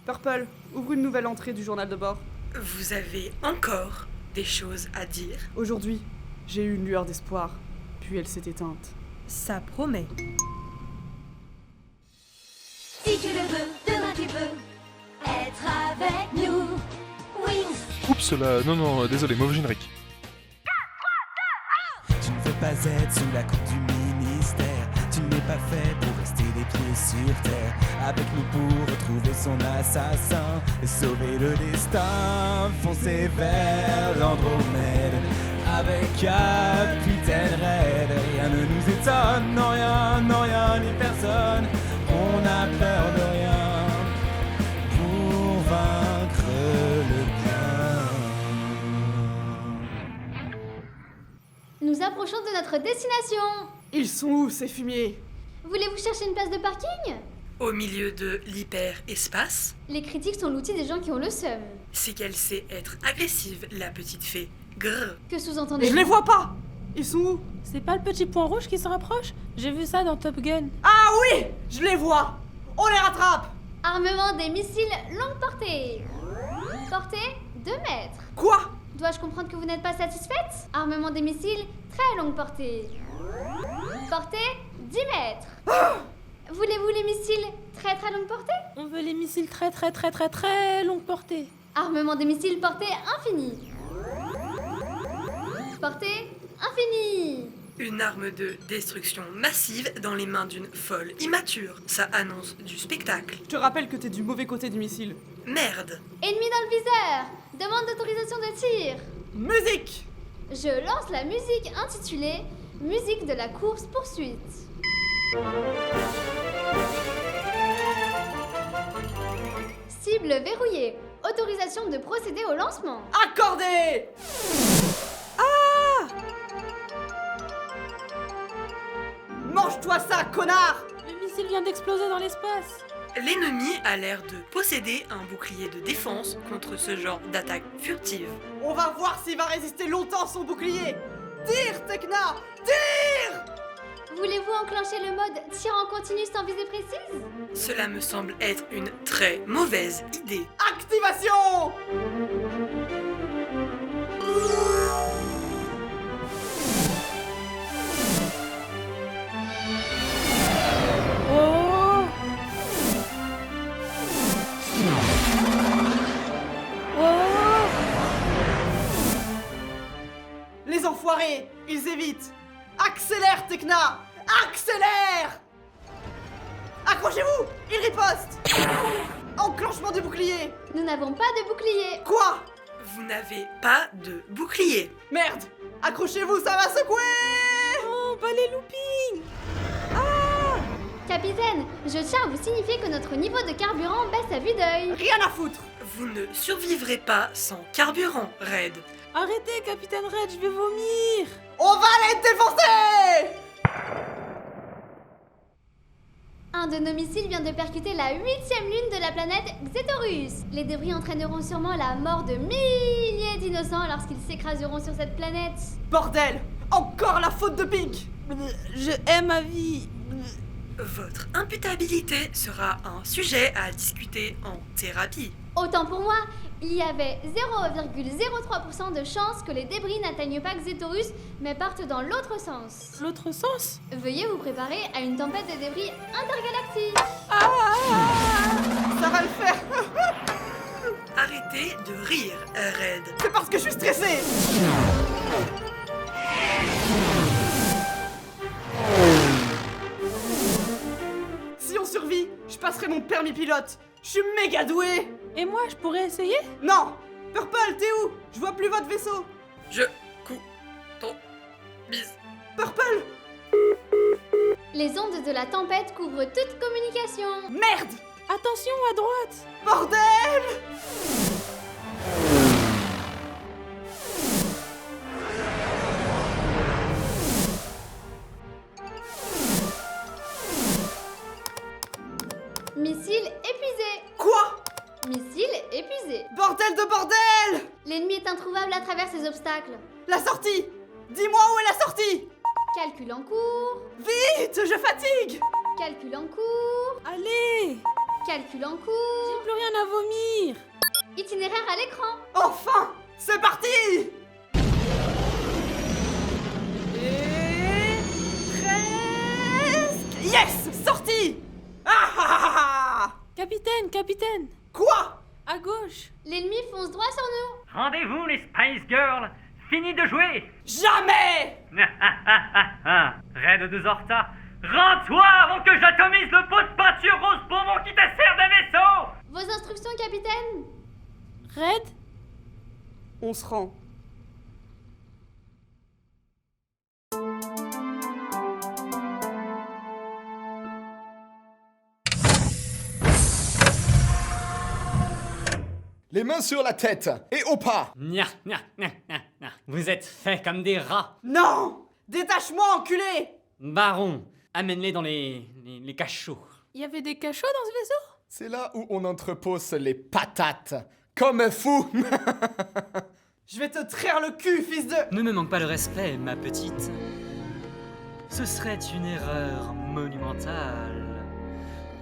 Purple, ouvre une nouvelle entrée du journal de bord. Vous avez encore des choses à dire? Aujourd'hui, j'ai eu une lueur d'espoir, puis elle s'est éteinte. Ça promet. Si tu le veux, demain tu peux être avec nous. Wings. Oups là, non, désolé, mauvais générique. Tu ne veux pas être sous la coupe du ministère. Tu n'es pas fait pour rester les pieds sur terre. Avec nous pour retrouver son assassin et sauver le destin. Foncer vers l'Andromède avec Capitaine Red. Rien ne nous étonne, non rien ni personne. On a peur de rien pour vaincre le bien. Nous approchons de notre destination. Ils sont où, ces fumiers? Voulez-vous chercher une place de parking? Au milieu de l'hyperespace, Les critiques sont l'outil des gens qui ont le seum. c'est qu'elle sait être agressive, la petite fée. Grrr. Que Je sous-entendez-vous? les vois pas! Ils sont où? C'est pas le petit point rouge qui se rapproche? J'ai vu ça dans Top Gun. Ah oui! Je les vois! On les rattrape! Armement des missiles longue portée. Portée 2 mètres. Quoi? Dois-je comprendre que vous n'êtes pas satisfaite? Armement des missiles très longue portée. Portée 10 mètres. Voulez-vous les missiles très très longue portée? On veut les missiles très longue portée. Armement des missiles portée infinie. Portée infinie. Une arme de destruction massive dans les mains d'une folle immature. Ça annonce du spectacle. Je te rappelle que t'es du mauvais côté du missile. Merde. Ennemi dans le viseur. Demande d'autorisation de tir. Musique! Je lance la musique intitulée Musique de la course-poursuite. Cible verrouillée. Autorisation de procéder au lancement. Accordé! Mange-toi ça, connard! Le missile vient d'exploser dans l'espace. L'ennemi a l'air de posséder un bouclier de défense contre ce genre d'attaque furtive. On va voir s'il va résister longtemps son bouclier! Tire, Tekna! Tire! Voulez-vous enclencher le mode tir en continu sans visée précise? Cela me semble être une très mauvaise idée. Activation! Oh! Oh! Les enfoirés! Ils évitent! Accélère, Tekna! Accélère! Accrochez-vous! Ils ripostent! Enclenchement du bouclier! Nous n'avons pas de bouclier. Quoi? Vous n'avez pas de bouclier. Merde! Accrochez-vous, ça va secouer! Oh, pas les loopings! Capitaine, je tiens à vous signifier que notre niveau de carburant baisse à vue d'œil. Rien à foutre! Vous ne survivrez pas sans carburant, Red. Arrêtez, Capitaine Red, je vais vomir! On va les défoncer! Un de nos missiles vient de percuter la 8e lune de la planète Xetorus. Les débris entraîneront sûrement la mort de milliers d'innocents lorsqu'ils s'écraseront sur cette planète. Bordel! Encore la faute de Pink! Je hais ma vie. Votre imputabilité sera un sujet à discuter en thérapie. Autant pour moi, il y avait 0,03% de chance que les débris n'atteignent pas Xetorus, mais partent dans l'autre sens. L'autre sens? Veuillez vous préparer à une tempête de débris intergalactique. Ça va le faire! Arrêtez de rire, Red. C'est parce que je suis stressé! Si on survit, je passerai mon permis pilote! Je suis méga doué! Et moi, je pourrais essayer? Non! Purple, t'es où? Je vois plus votre vaisseau! Je couds ton bise. Purple! Les ondes de la tempête couvrent toute communication. Merde! Attention à droite! Bordel! Missile épuisé. Quoi? Missile épuisé. Bordel de bordel! L'ennemi est introuvable à travers ces obstacles. La sortie! Dis-moi où est la sortie! Calcul en cours. Vite, je fatigue! Calcul en cours. Allez! Calcul en cours. Plus rien à vomir. Itinéraire à l'écran. Enfin! C'est parti! Et... presque... Yes! Sorti! Ah ah ah ah! Capitaine, capitaine. Quoi? À gauche. L'ennemi fonce droit sur nous. Rendez-vous les Spice Girls. Fini de jouer. Jamais! Red de Zorta, rends-toi avant que j'atomise le pot de peinture rose bonbon qui te sert de vaisseau. Vos instructions, capitaine. Red. On se rend. Les mains sur la tête et au pas. Nya, nya, nya, nya, nya. Vous êtes faits comme des rats. Non! Détache-moi, enculé! Baron, amène-les dans les cachots. Il y avait des cachots dans ce vaisseau? C'est là où on entrepose les patates. Comme fou. Je vais te traire le cul, fils de... Ne me manque pas le respect, ma petite. Ce serait une erreur monumentale.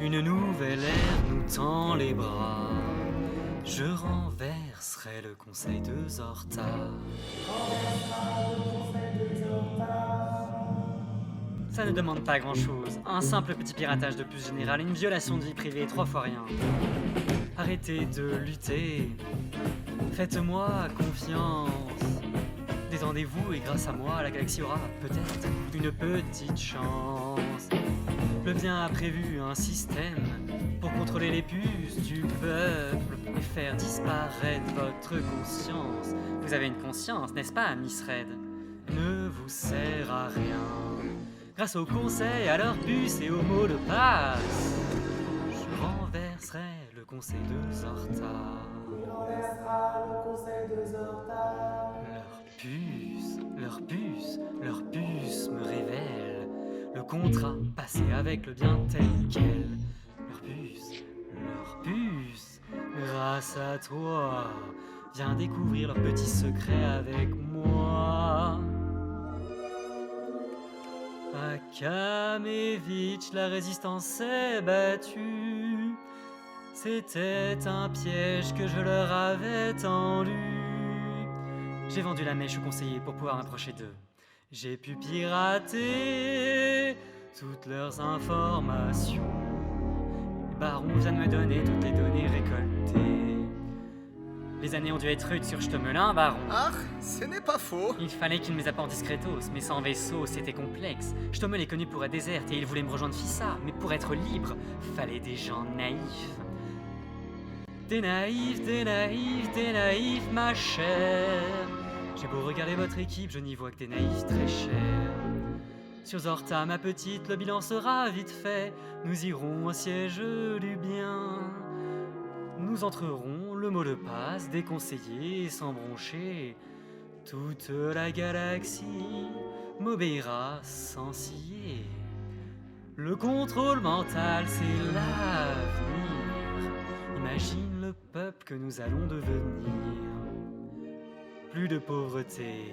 Une nouvelle ère nous tend les bras. Je renverserai le conseil de Zorta. Ça ne demande pas grand-chose. Un simple petit piratage de puce générale, une violation de vie privée, 3 fois rien. Arrêtez de lutter. Faites-moi confiance. Détendez-vous et grâce à moi, la galaxie aura peut-être une petite chance. Le bien a prévu un système pour contrôler les puces du peuple et faire disparaître votre conscience. Vous avez une conscience, n'est-ce pas, Miss Red? Ne vous sert à rien. Grâce au conseil, à leur puce et au mot de passe, je renverserai le conseil de Zorta. Leur puce me révèle le contrat passé avec le bien tel quel. Leur puce, grâce à toi, viens découvrir leurs petits secrets avec moi. À Kamevitch, la résistance s'est battue. C'était un piège que je leur avais tendu. J'ai vendu la mèche au conseiller pour pouvoir m'approcher d'eux. J'ai pu pirater toutes leurs informations. Le baron vient de me donner toutes les données récoltées. Les années ont dû être rudes sur Stemelin, baron. Ah, ce n'est pas faux. Il fallait qu'il me les apporte discretos, mais sans vaisseau, c'était complexe. Stomel est connu pour être déserte et il voulait me rejoindre Fissa, mais pour être libre, fallait des gens naïfs. Des naïfs, ma chère. J'ai beau regarder votre équipe, je n'y vois que des naïfs très chers. Sur Zorta, ma petite, le bilan sera vite fait. Nous irons au siège du bien. Nous entrerons, le mot de passe, déconseillé et sans broncher. Toute la galaxie m'obéira sans scier. Le contrôle mental, c'est l'avenir. Imagine le peuple que nous allons devenir. Plus de pauvreté,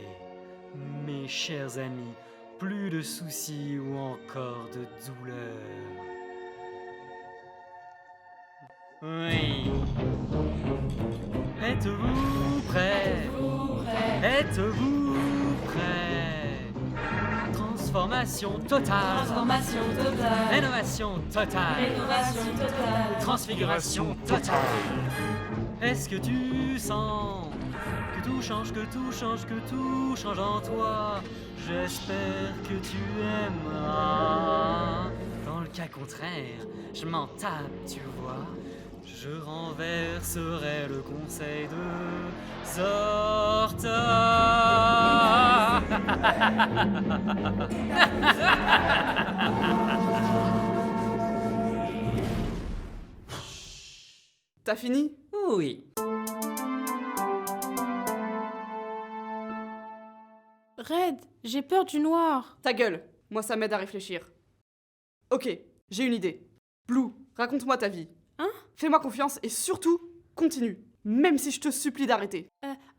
mes chers amis, plus de soucis ou encore de douleur. Oui. Êtes-vous prêts? Êtes-vous prêts? Transformation totale. Rénovation totale. Transfiguration totale. Est-ce que tu sens que tout change, que tout change, que tout change en toi? J'espère que tu aimeras. Dans le cas contraire, je m'en tape, tu vois. Je renverserai le conseil de Zorta. T'as fini? Oui. Red, j'ai peur du noir. Ta gueule, moi ça m'aide à réfléchir. Ok, j'ai une idée. Blue, raconte-moi ta vie. Hein? Fais-moi confiance et surtout, continue. Même si je te supplie d'arrêter.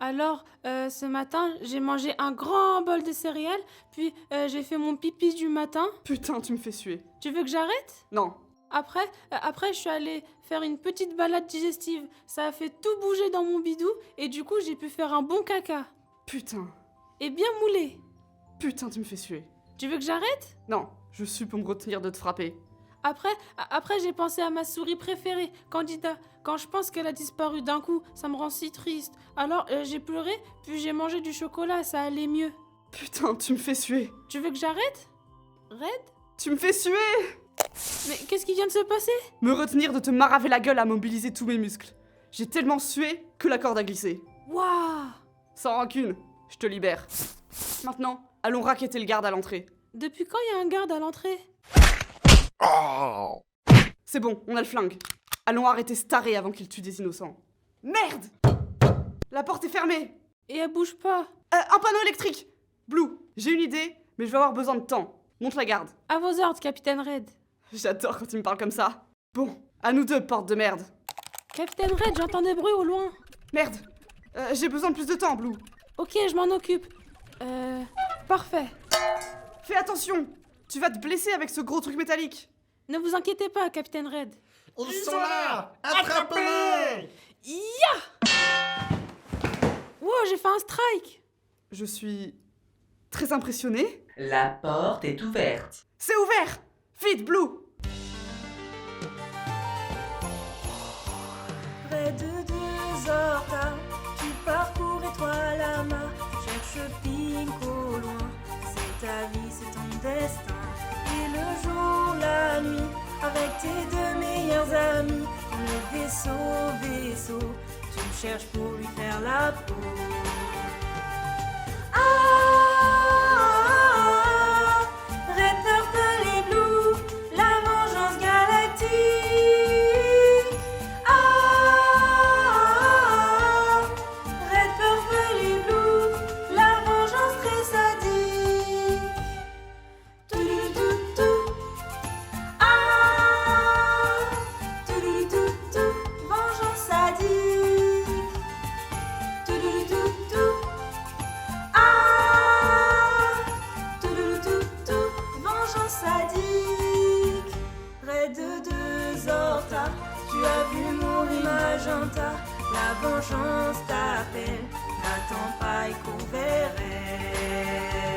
Alors, ce matin, j'ai mangé un grand bol de céréales, puis j'ai fait mon pipi du matin. Putain, tu me fais suer. Tu veux que j'arrête? Non, Après, je suis allée faire une petite balade digestive. Ça a fait tout bouger dans mon bidou et du coup, j'ai pu faire un bon caca. Putain, Et bien moulé. putain, tu me fais suer. Tu veux que j'arrête? Non, je suis pour me retenir de te frapper. Après, j'ai pensé à ma souris préférée, Candida. Quand je pense qu'elle a disparu d'un coup, ça me rend si triste. Alors, j'ai pleuré, puis j'ai mangé du chocolat, ça allait mieux. Putain, tu me fais suer. Tu veux que j'arrête? Red? Tu me fais suer. Mais qu'est-ce qui vient de se passer? Me retenir de te maraver la gueule à mobiliser tous mes muscles. J'ai tellement sué que la corde a glissé. Waouh! Sans rancune, je te libère. Maintenant, allons racketter le garde à l'entrée. Depuis quand il y a un garde à l'entrée? Oh. C'est bon, on a le flingue. Allons arrêter Staré avant qu'il tue des innocents. Merde! La porte est fermée. Et elle bouge pas. Un panneau électrique. Blue, j'ai une idée, mais je vais avoir besoin de temps. Monte la garde. À vos ordres, Capitaine Red. J'adore quand tu me parles comme ça. Bon, à nous deux, porte de merde. Capitaine Red, j'entends des bruits au loin. Merde. J'ai besoin de plus de temps, Blue. Ok, je m'en occupe. Parfait. Fais attention. Tu vas te blesser avec ce gros truc métallique. Ne vous inquiétez pas, Capitaine Red. Ils sont là. Attrapez-les. Wow, j'ai fait un strike. Je suis très impressionnée. La porte est ouverte. C'est ouvert. Vite, Blue. Près de 2 Horta, tu parcours étoile à main, cherche Pink au loin. C'est ta vie, c'est ton destin. Et le jour, la nuit, avec tes 2 meilleurs amis, dans le vaisseau, tu me cherches pour lui faire la peau. Red Purple et Blue, la vengeance galactique. Red Purple et Blue, la vengeance très sadique. Toulouloutou. Toulouloutou, vengeance sadique. Toulouloutou. Toulouloutou, vengeance sadique. Red de 2 Horta, tu as vu mourir Magenta. La vengeance t'appelle, n'attends pas et cours vers elle.